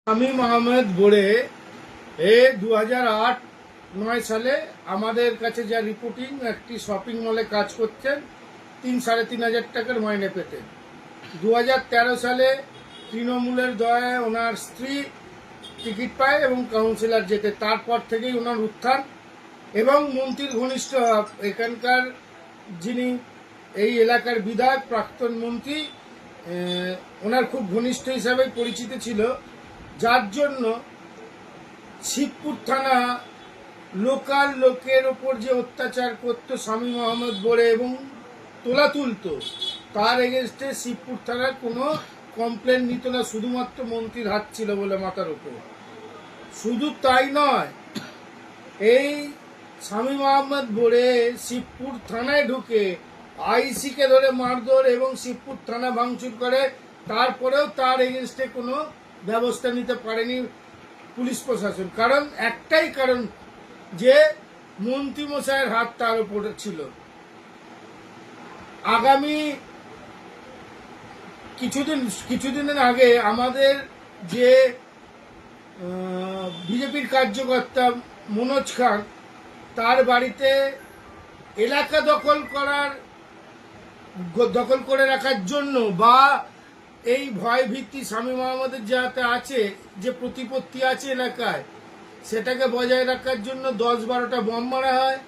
শামীম আহমেদ বোরে 2008-9 সালে আমাদের কাছে যা রিপোর্টিং, একটি শপিং মলে কাজ করছেন, 3-3.5 হাজার টাকার মাইনে পেতেন। 2013 সালে তৃণমূলের দয়ায় ওনার স্ত্রী টিকিট পায় এবং কাউন্সিলর যেতে, তারপর থেকেই ওনার উত্থান এবং মন্ত্রীর ঘনিষ্ঠ। এখানকার যিনি এই এলাকার বিধায়ক, প্রাক্তন মন্ত্রী, ওনার খুব ঘনিষ্ঠ হিসাবে পরিচিত ছিল, যার জন্য শিবপুর থানা লোকাল লোকের ওপর যে অত্যাচার করতো শামীম আহমেদ বোরে এবং তোলা তুলতো, তার এগেনস্টে শিবপুর থানার কোনো কমপ্লেন নিত না, শুধুমাত্র মন্ত্রীর হাত ছিল বলে মাথার ওপর। শুধু তাই নয়, এই শামীম আহমেদ বোরে শিবপুর থানায় ঢুকে আইসিকে ধরে মারধর এবং শিবপুর থানা ভাঙচুর করে, তারপরেও তার এগেনস্টে কোনো ব্যবস্থা নিতে পারেনি পুলিশ প্রশাসন। কারণ একটাই কারণ, যে মন্ত্রী মশাইয়ের হাত তার উপরে ছিল। আগামী কিছুদিনের আগে আমাদের যে বিজেপির কার্যকর্তা মনোজ খান, তার বাড়িতে এলাকা দখল করে রাখার জন্য বা এই ভয় ভীতি শামীম আহমেদের যাতে আছে, যে প্রতিপত্তি আছে এলাকায়, সেটাকে বজায় রাখার জন্য 10-12টা বম মারা হয়,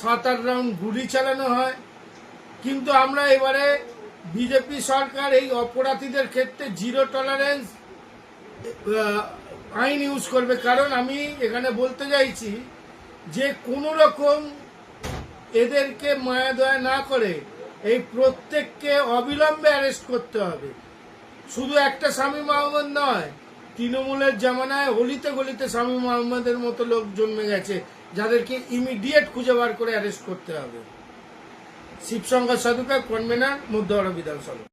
7-8 রাউন্ড গুলি চালানো হয়। কিন্তু আমরা এবারে বিজেপি সরকার এই অপরাধীদের ক্ষেত্রে জিরো টলারেন্স আইন ইউজ করবে। কারণ আমি এখানে বলতে চাইছি যে কোনো রকম এদেরকে মায়া দয়া না করে এই প্রত্যেককে অবিলম্বে অ্যারেস্ট করতে হবে। শুধু একটা শামীম আহমেদ নয়, তৃণমূলের জামানায় অলিতে গলিতে শামীম আহমেদের মতো লোক জন্মে গেছে, যাদেরকে ইমিডিয়েট খুঁজে বার করে অ্যারেস্ট করতে হবে। শিবশঙ্কর সাধুকা, কনভেনার, মধ্যপাড়া বিধানসভা।